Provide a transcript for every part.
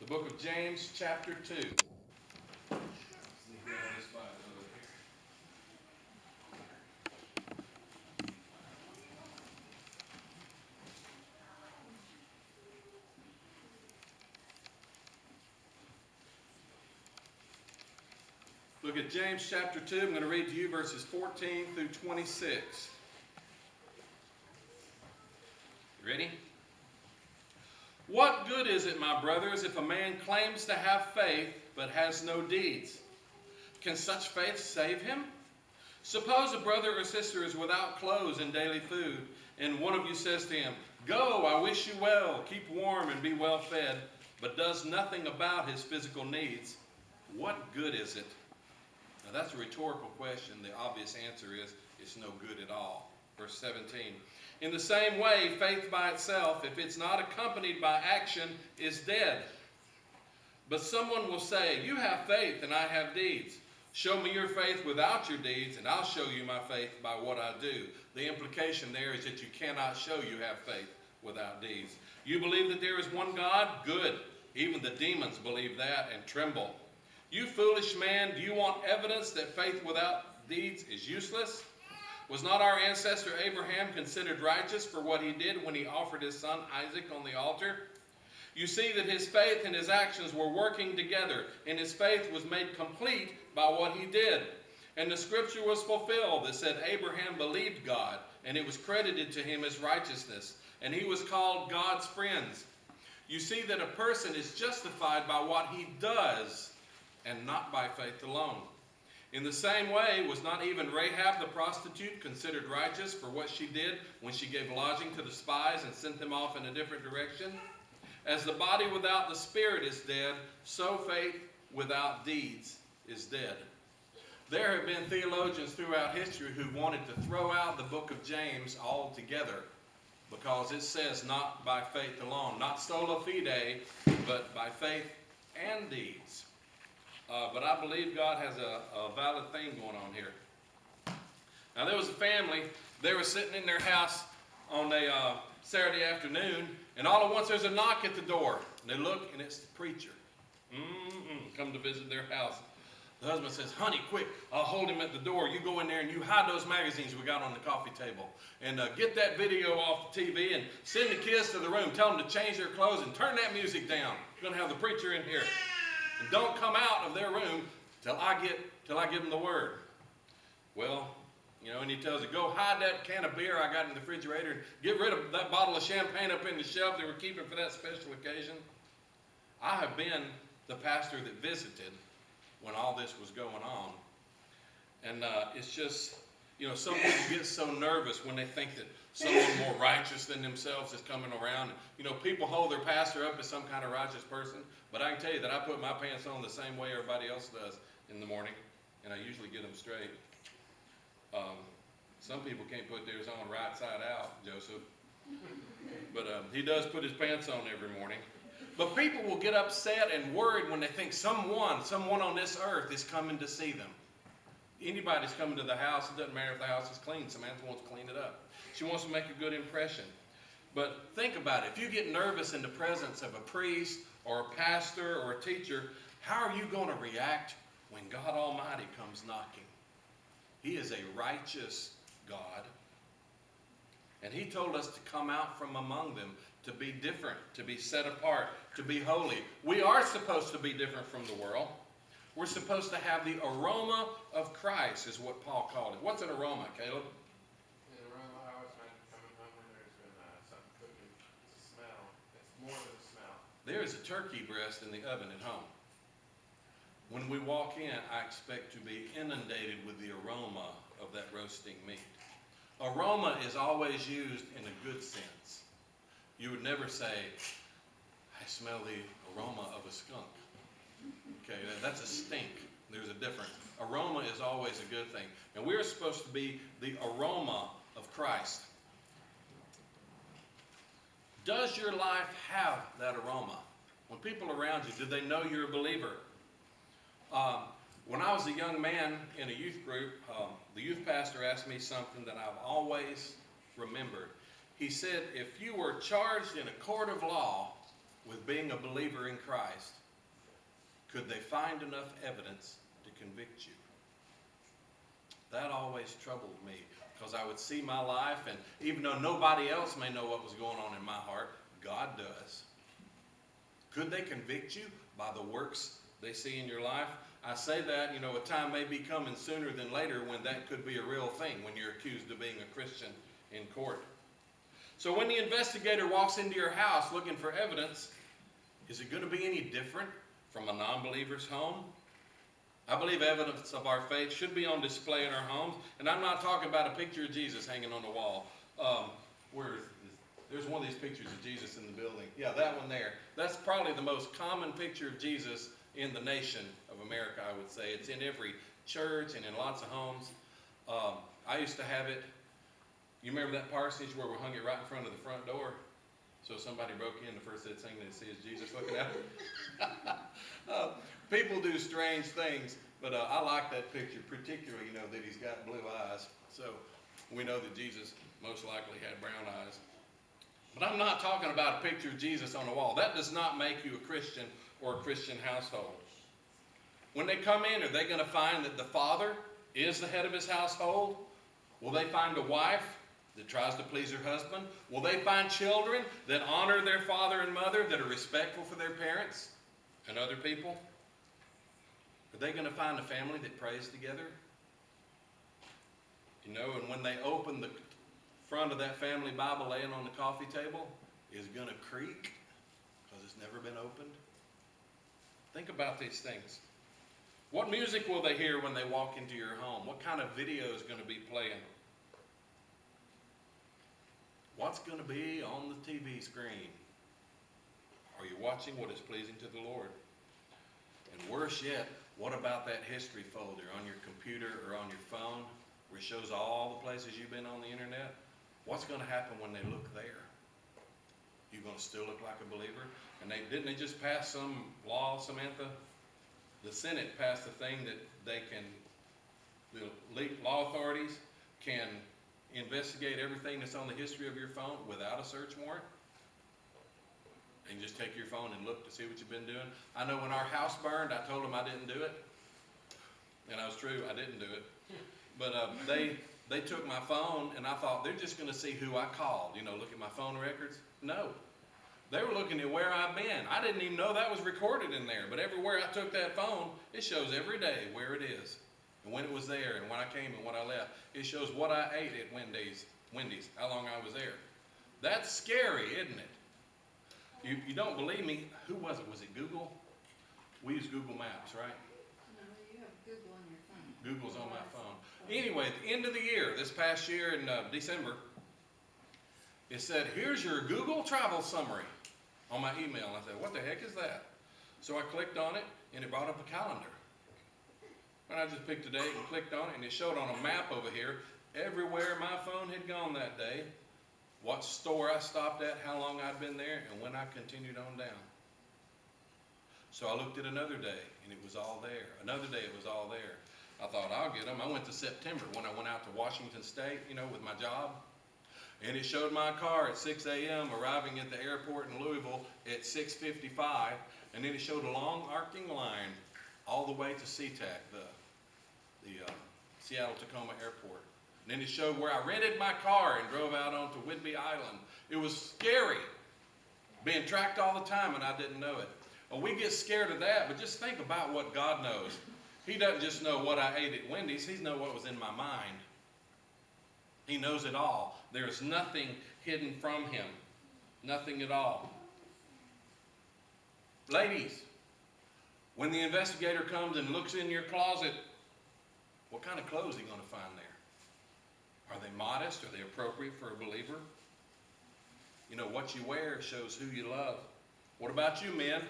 the book of James, chapter 2. Look at James chapter 2. I'm going to read to you verses 14 through 26. You ready? What good is it, my brothers, if a man claims to have faith but has no deeds? Can such faith save him? Suppose a brother or sister is without clothes and daily food, and one of you says to him, "Go, I wish you well, keep warm and be well fed," but does nothing about his physical needs. What good is it? Now that's a rhetorical question. The obvious answer is it's no good at all. Verse 17. In the same way, faith by itself, if it's not accompanied by action, is dead. But someone will say, "You have faith and I have deeds. Show me your faith without your deeds, and I'll show you my faith by what I do." The implication there is that you cannot show you have faith without deeds. You believe that there is one God? Good. Even the demons believe that and tremble. You foolish man, do you want evidence that faith without deeds is useless? Was not our ancestor Abraham considered righteous for what he did when he offered his son Isaac on the altar? You see that his faith and his actions were working together, and his faith was made complete by what he did. And the scripture was fulfilled that said Abraham believed God, and it was credited to him as righteousness, and he was called God's friends. You see that a person is justified by what he does, and not by faith alone. In the same way, was not even Rahab the prostitute considered righteous for what she did when she gave lodging to the spies and sent them off in a different direction? As the body without the spirit is dead, so faith without deeds is dead. There have been theologians throughout history who wanted to throw out the book of James altogether because it says not by faith alone, not sola fide, but by faith and deeds. But I believe God has a valid thing going on here. Now there was a family, they were sitting in their house on a Saturday afternoon, and all at once there's a knock at the door. And they look, and it's the preacher. Come to visit their house. The husband says, "Honey, quick, I'll hold him at the door. You go in there and you hide those magazines we got on the coffee table. And get that video off the TV and send the kids to the room. Tell them to change their clothes and turn that music down. We're going to have the preacher in here. And don't come out of their room till I give them the word." Well, and he tells her, "Go hide that can of beer I got in the refrigerator and get rid of that bottle of champagne up in the shelf they were keeping for that special occasion." I have been the pastor that visited when all this was going on. And it's just, some people get so nervous when they think that someone more righteous than themselves is coming around. People hold their pastor up as some kind of righteous person. But I can tell you that I put my pants on the same way everybody else does in the morning. And I usually get them straight. Some people can't put theirs on right side out, Joseph. But he does put his pants on every morning. But people will get upset and worried when they think someone on this earth is coming to see them. Anybody's coming to the house, it doesn't matter if the house is clean. Samantha wants to clean it up. She wants to make a good impression. But think about it. If you get nervous in the presence of a priest or a pastor or a teacher, how are you going to react when God Almighty comes knocking? He is a righteous God. And he told us to come out from among them, to be different, to be set apart, to be holy. We are supposed to be different from the world. We're supposed to have the aroma of Christ, is what Paul called it. What's an aroma, Caleb? An aroma, I always find coming home when there's been something cooking. It's a smell. It's more than a smell. There is a turkey breast in the oven at home. When we walk in, I expect to be inundated with the aroma of that roasting meat. Aroma is always used in a good sense. You would never say, "I smell the aroma of a skunk." Okay, that's a stink. There's a difference. Aroma is always a good thing. And we're supposed to be the aroma of Christ. Does your life have that aroma? When people around you, do they know you're a believer? When I was a young man in a youth group, the youth pastor asked me something that I've always remembered. He said, if you were charged in a court of law with being a believer in Christ, could they find enough evidence to convict you? That always troubled me, because I would see my life, and even though nobody else may know what was going on in my heart, God does. Could they convict you by the works they see in your life? I say that, a time may be coming sooner than later when that could be a real thing, when you're accused of being a Christian in court. So when the investigator walks into your house looking for evidence, is it going to be any different from a non-believer's home? I believe evidence of our faith should be on display in our homes. And I'm not talking about a picture of Jesus hanging on the wall. There's one of these pictures of Jesus in the building. Yeah, that one there. That's probably the most common picture of Jesus in the nation of America, I would say. It's in every church and in lots of homes. I used to have it. You remember that parsonage where we hung it right in front of the front door? So if somebody broke in, the first thing they'd see is Jesus looking out. People do strange things, but I like that picture, particularly, that he's got blue eyes. So we know that Jesus most likely had brown eyes. But I'm not talking about a picture of Jesus on the wall. That does not make you a Christian or a Christian household. When they come in, are they going to find that the father is the head of his household? Will they find a wife that tries to please her husband? Will they find children that honor their father and mother, that are respectful for their parents and other people? Are they going to find a family that prays together? And when they open the front of that family Bible laying on the coffee table, is going to creak because it's never been opened? Think about these things. What music will they hear when they walk into your home? What kind of video is going to be playing? What's going to be on the TV screen? Are you watching what is pleasing to the Lord? And worse yet, what about that history folder on your computer or on your phone where it shows all the places you've been on the internet? What's going to happen when they look there? You going to still look like a believer? And didn't they just pass some law, Samantha? The Senate passed a thing that the law authorities can investigate everything that's on the history of your phone without a search warrant. And just take your phone and look to see what you've been doing. I know when our house burned, I told them I didn't do it. And I was true, I didn't do it. But they took my phone, and I thought they're just going to see who I called, look at my phone records. No. They were looking at where I've been. I didn't even know that was recorded in there. But everywhere I took that phone, it shows every day where it is, and when it was there, and when I came and when I left. It shows what I ate at Wendy's, how long I was there. That's scary, isn't it? You don't believe me? Who was it? Was it Google? We use Google Maps, right? No, you have Google on your phone. Google's on my phone. Anyway, at the end of the year, this past year in December, it said, here's your Google travel summary on my email. I said, what the heck is that? So I clicked on it, and it brought up a calendar. And I just picked a date and clicked on it, and it showed on a map over here everywhere my phone had gone that day, what store I stopped at, how long I'd been there, and when I continued on down. So I looked at another day, and it was all there. Another day, it was all there. I thought, I'll get them. I went to September when I went out to Washington State, with my job. And it showed my car at 6 a.m. arriving at the airport in Louisville at 6:55. And then it showed a long arcing line all the way to SeaTac, the Seattle-Tacoma Airport. And then it showed where I rented my car and drove out onto Whidbey Island. It was scary, being tracked all the time, and I didn't know it. Well, we get scared of that, but just think about what God knows. He doesn't just know what I ate at Wendy's. He knows what was in my mind. He knows it all. There's nothing hidden from him. Nothing at all. Ladies, when the investigator comes and looks in your closet, what kind of clothes are you going to find there? Are they modest? Are they appropriate for a believer? What you wear shows who you love. What about you, men?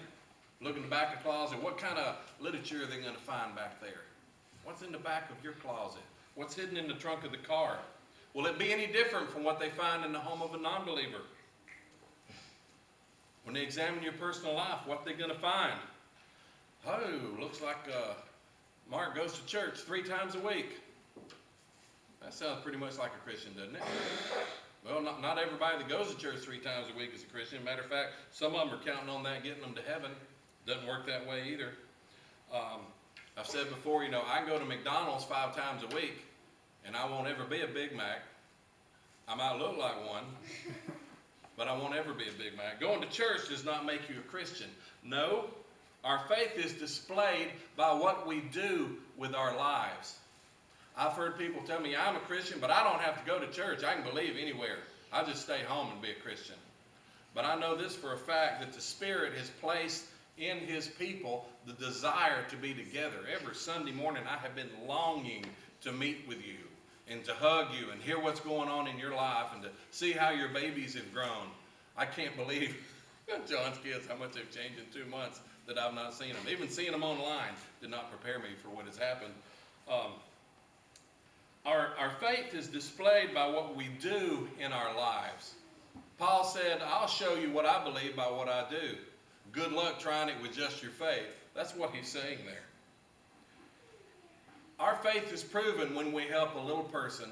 Look in the back of the closet. What kind of literature are they going to find back there? What's in the back of your closet? What's hidden in the trunk of the car? Will it be any different from what they find in the home of a non-believer? When they examine your personal life, what are they going to find? Oh, looks like Mark goes to church 3 times a week. That sounds pretty much like a Christian, doesn't it? Well, not everybody that goes to church 3 times a week is a Christian. Matter of fact, some of them are counting on that getting them to heaven. Doesn't work that way either. I've said before, you know, I can go to McDonald's 5 times a week, and I won't ever be a Big Mac. I might look like one, but I won't ever be a Big Mac. Going to church does not make you a Christian. No, our faith is displayed by what we do with our lives. I've heard people tell me I'm a Christian, but I don't have to go to church. I can believe anywhere. I just stay home and be a Christian. But I know this for a fact, that the Spirit has placed in His people the desire to be together. Every Sunday morning I have been longing to meet with you and to hug you and hear what's going on in your life and to see how your babies have grown. I can't believe John's kids, how much they've changed in 2 months that I've not seen them. Even seeing them online did not prepare me for what has happened. Our faith is displayed by what we do in our lives. Paul said, I'll show you what I believe by what I do. Good luck trying it with just your faith. That's what he's saying there. Our faith is proven when we help a little person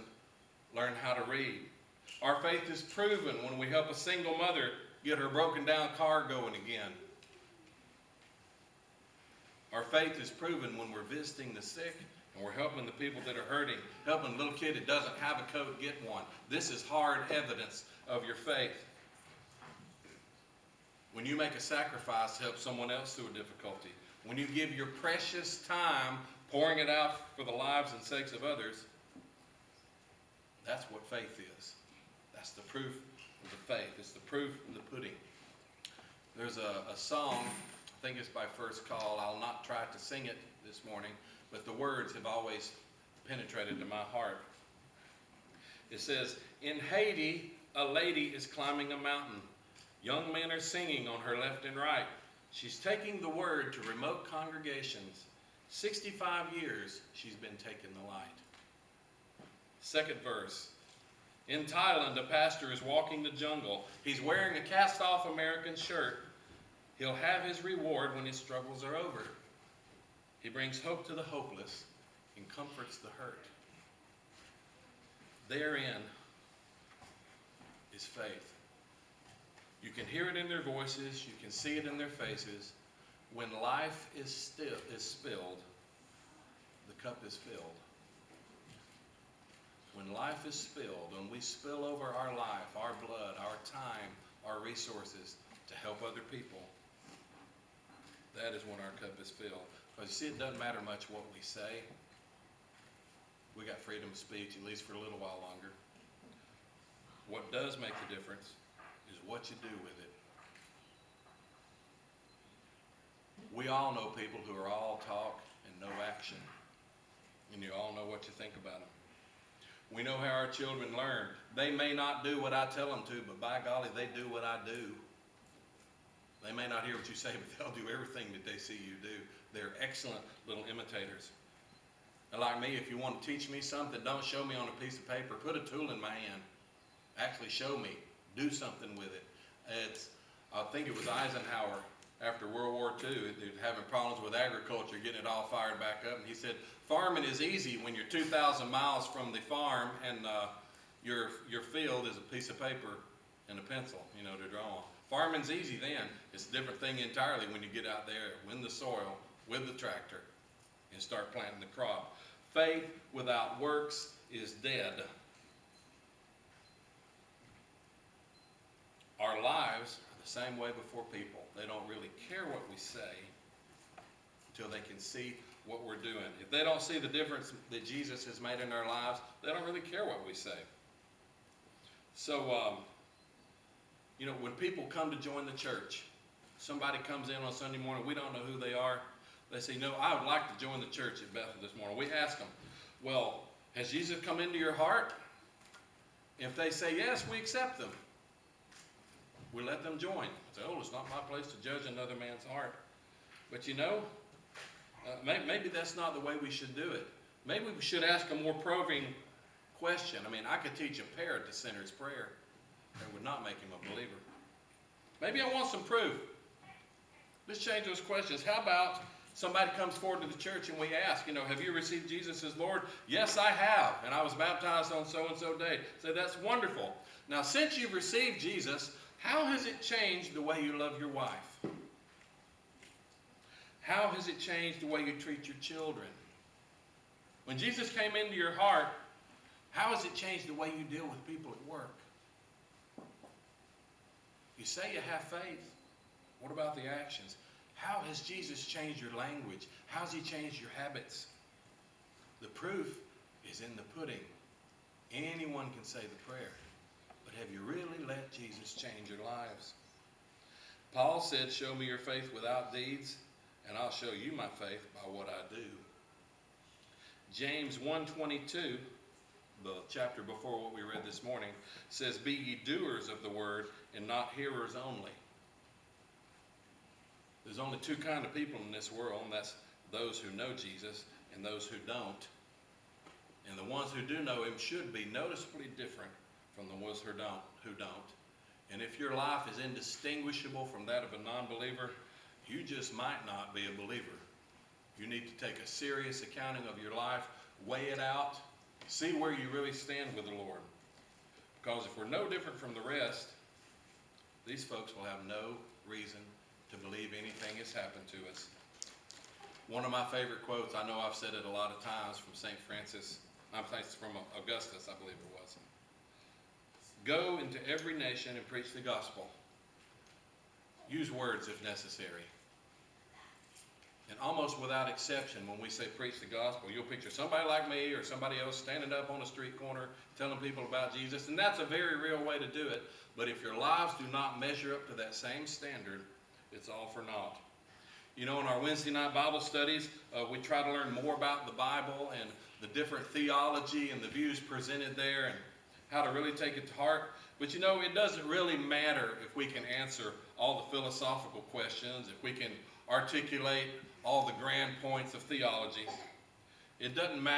learn how to read. Our faith is proven when we help a single mother get her broken down car going again. Our faith is proven when we're visiting the sick and we're helping the people that are hurting, helping a little kid that doesn't have a coat get one. This is hard evidence of your faith. When you make a sacrifice to help someone else through a difficulty, when you give your precious time pouring it out for the lives and sakes of others, that's what faith is. That's the proof of the faith. It's the proof of the pudding. There's a song, I think it's by First Call. I'll not try to sing it this morning, but the words have always penetrated to my heart. It says, in Haiti, a lady is climbing a mountain. Young men are singing on her left and right. She's taking the word to remote congregations. 65 years she's been taking the light. Second verse. In Thailand, a pastor is walking the jungle. He's wearing a cast-off American shirt. He'll have his reward when his struggles are over. He brings hope to the hopeless and comforts the hurt. Therein is faith. You can hear it in their voices. You can see it in their faces. When life is spilled, the cup is filled. When life is spilled, when we spill over our life, our blood, our time, our resources to help other people, that is when our cup is filled. Because you see, it doesn't matter much what we say. We got freedom of speech, at least for a little while longer. What does make the difference is what you do with it. We all know people who are all talk and no action. And you all know what you think about them. We know how our children learn. They may not do what I tell them to, but by golly, they do what I do. They may not hear what you say, but they'll do everything that they see you do. They're excellent little imitators. And like me, if you want to teach me something, don't show me on a piece of paper. Put a tool in my hand. Actually show me. Do something with it. I think it was Eisenhower after World War II. They're having problems with agriculture, getting it all fired back up. And he said, farming is easy when you're 2,000 miles from the farm and your field is a piece of paper and a pencil, to draw on. Farming's easy then. It's a different thing entirely when you get out there in the soil with the tractor and start planting the crop. Faith without works is dead. Our lives are the same way before people. They don't really care what we say until they can see what we're doing. If they don't see the difference that Jesus has made in our lives, they don't really care what we say. So, when people come to join the church, somebody comes in on Sunday morning, we don't know who they are. They say, no, I would like to join the church at Bethel this morning. We ask them, well, has Jesus come into your heart? If they say yes, we accept them. We let them join. Say, oh, it's not my place to judge another man's heart. But maybe that's not the way we should do it. Maybe we should ask a more probing question. I could teach a parrot the sinner's prayer. That would not make him a believer. Maybe I want some proof. Let's change those questions. How about Somebody comes forward to the church and we ask, have you received Jesus as Lord? Yes, I have, and I was baptized on so-and-so day. So that's wonderful. Now, since you've received Jesus, how has it changed the way you love your wife? How has it changed the way you treat your children? When Jesus came into your heart, how has it changed the way you deal with people at work? You say you have faith. What about the actions? How has Jesus changed your language? How has he changed your habits? The proof is in the pudding. Anyone can say the prayer. But have you really let Jesus change your lives? Paul said, show me your faith without deeds, and I'll show you my faith by what I do. James 1:22, the chapter before what we read this morning, says, be ye doers of the word and not hearers only. There's only two kinds of people in this world, and that's those who know Jesus and those who don't. And the ones who do know him should be noticeably different from the ones who don't. And if your life is indistinguishable from that of a non-believer, you just might not be a believer. You need to take a serious accounting of your life, weigh it out, see where you really stand with the Lord. Because if we're no different from the rest, these folks will have no reason to believe anything has happened to us. One of my favorite quotes, I know I've said it a lot of times, from St. Francis, from Augustus, I believe it was. Go into every nation and preach the gospel. Use words if necessary. And almost without exception, when we say preach the gospel, you'll picture somebody like me or somebody else standing up on a street corner telling people about Jesus. And that's a very real way to do it. But if your lives do not measure up to that same standard, it's all for naught. In our Wednesday night Bible studies, we try to learn more about the Bible and the different theology and the views presented there and how to really take it to heart. But it doesn't really matter if we can answer all the philosophical questions, if we can articulate all the grand points of theology. It doesn't matter